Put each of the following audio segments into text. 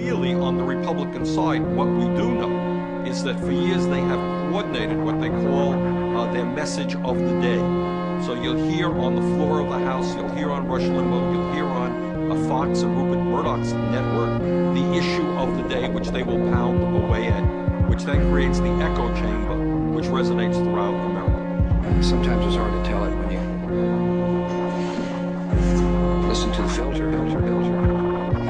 clearly on the Republican side, what we do know is that for years they have coordinated what they call their message of the day. So you'll hear on the floor of the House, you'll hear on Rush Limbaugh, you'll hear on Fox and Rupert Murdoch's network, the issue of the day, which they will pound away at, which then creates the echo chamber, which resonates throughout America. Sometimes it's hard to tell it when you listen to the filter.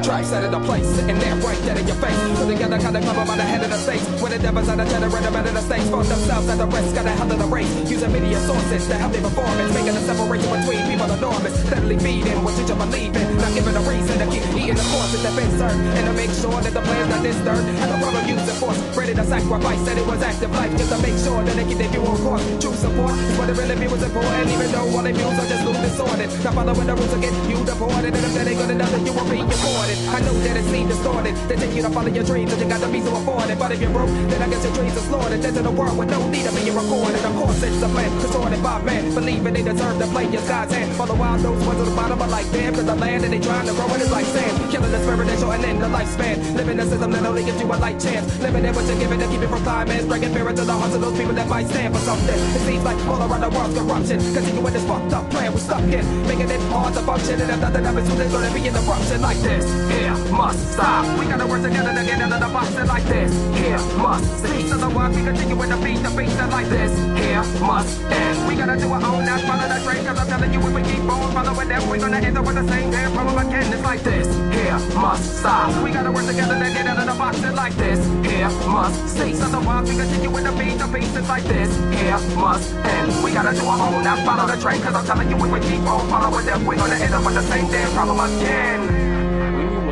Tracks out of the place, sitting there right dead in your face. Put together, kinda come by the head of the state. When the devil's out of cheddar, right about the states. For themselves and the rest, got the hell of the race. Using media sources to help their performance. Making a separation between people enormous. Steadily feeding what you just believe in. Not giving a reason to keep eating the courses that been served. And to make sure that the plan's not disturbed. And the rubber using force, ready to sacrifice. That it was active life, just to make sure that they keep their view on course. True support is what it really be was important. Even though all their views are just loose distorted. Not following the rules to get you deported. And if that ain't good enough, then you will be deported. I know that it's seemed distorted. They take you to follow your dreams, and you got to be so afforded. But if you're broke, then I guess your dreams are slaughtered. There's in a world with no need of being recorded. Of course, it's a plan contorted by man, believing they deserve to play your God's hand. All the while, those ones at the bottom are like damn, cause the land that they trying to grow in is like sand. Killing the spirit that shorten the lifespan. Living a system that only gives you a light chance. Living in what you're given to keep it from climax. Bringing fear into the hearts of those people that might stand for something. It seems like all around the world's corruption. Continue with this fucked up plan we stuck in, making it hard to function. And if nothing happens soon, there's gonna be an eruption like this. Here must stop. We gotta work together to get out of the box like this. Here must cease. Otherwise we continue with the beat like this. Here must end. We gotta do our own, not follow the train. Cause I'm telling you, if we keep on following them, we're gonna end up with the same damn problem again. It's like this. Here must stop. We gotta work together to get out of the box like this. Here must cease. Otherwise we continue with the beat like this. Here must end. We gotta do our own, not follow the train. Cause I'm telling you, if we keep on following them, we're gonna end up with the same damn problem again.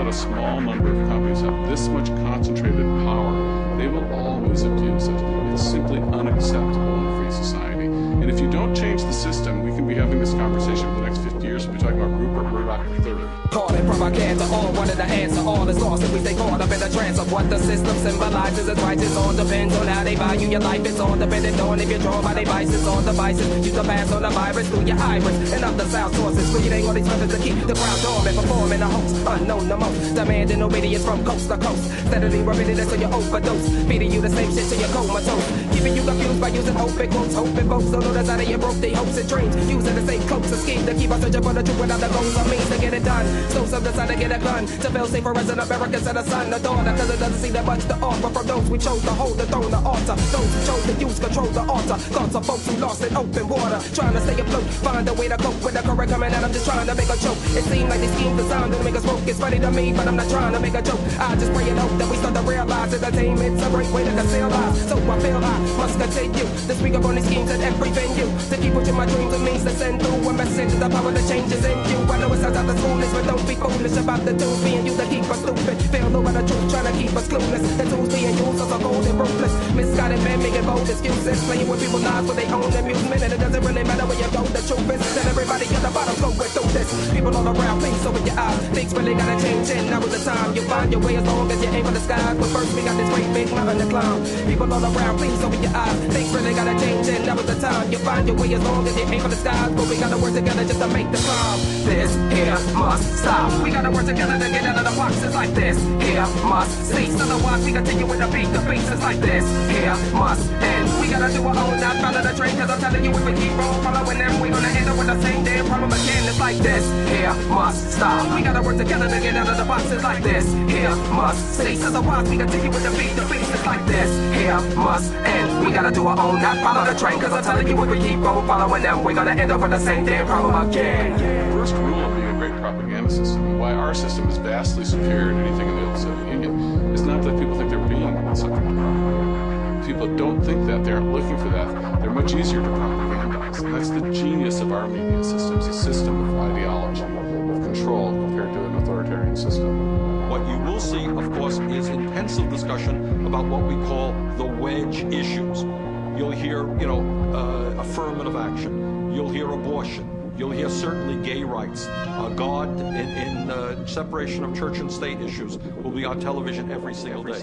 A small number of companies have this much concentrated power, they will always abuse it. It's simply unacceptable in a free society. And if you don't change the system, we can be having this conversation for the next 50 years. We'll be talking about Rupert Murdoch III. Call it propaganda, all wanted the answer. All is lost if we stay caught up in the trance of what the system symbolizes. It's right, it all depends on how they value your life. It's all dependent on if you're drawn by their vices or devices. Use the pass on the virus through your iris and other sound sources. Creating all these methods to keep the crowd dormant. Performing a hoax, unknown the most. Demanding obedience from coast to coast. Steadily repeating this so you overdose. Feeding you the same shit till you're comatose. Keeping you confused by using open quotes. Hoping folks don't know that's how they broke their hopes and dreams. Using the same cloaks and schemes to keep us searching for the truth without the goals or means to get it done. So some decide to get a gun to feel safer as an American and a son, a daughter. Cause it doesn't seem that much to offer from those we chose to hold the throne, the altar. Those who chose to use control the altar. Thoughts of folks who lost in open water. Trying to stay afloat, find a way to cope with the current coming out. I'm just trying to make a joke. It seems like these schemes designed to make us woke. It's funny to me, but I'm not trying to make a joke. I just pray and hope that we start to realize entertainment's a great way to conceal lies. So I feel I must continue to speak up on these schemes at every venue. To keep pushing my dreams and means to send through a message. The power that changes in you. I know it sounds out the foolish, but don't be foolish about the tools being used to keep us stupid. Fail over the truth, trying to keep us clueless. The tools being used are so cold and ruthless. Misguided men making bold excuses. Playing with people's lives for their own amusement. And it doesn't really matter where you go. The truth is that everybody at the bottom going through this. People all around, please open your eyes. Things really gotta change and now is the time. You'll find your way as long as you aim for the sky. But first we got this great big mountain to climb. People all around, please open your eyes. Things really gotta change and now is the time. You'll find your way as long as you aim for the sky. But we gotta work together just to make the climb. This here must stop. We gotta work together to get out of the boxes like this. Here must cease. Otherwise we continue with the beat is like this. Here must end. We gotta do our own, not follow the train. Cause I'm telling you, if we keep on following them, we're gonna end up with the same damn problem again. It's like this. Here must stop. We gotta work together to get out of the boxes like this. Here must cease. Otherwise we continue with the beat is like this. Here must end. We gotta do our own, not follow the train. Cause I'm telling you, if we keep on following them, we're gonna end up with the same damn problem again. First rule of being a great propaganda system, and why our system is vastly superior to anything in the old Soviet Union, is not that people think they're being something to propaganda. People don't think that. They aren't looking for that. They're much easier to propagandize. And that's the genius of our media systems, a system of ideology, of control, compared to an authoritarian system. What you will see, of course, is intensive discussion about what we call the wedge issues. You'll hear, affirmative action. You'll hear abortion. You'll hear certainly gay rights. God in separation of church and state issues will be on television every single day.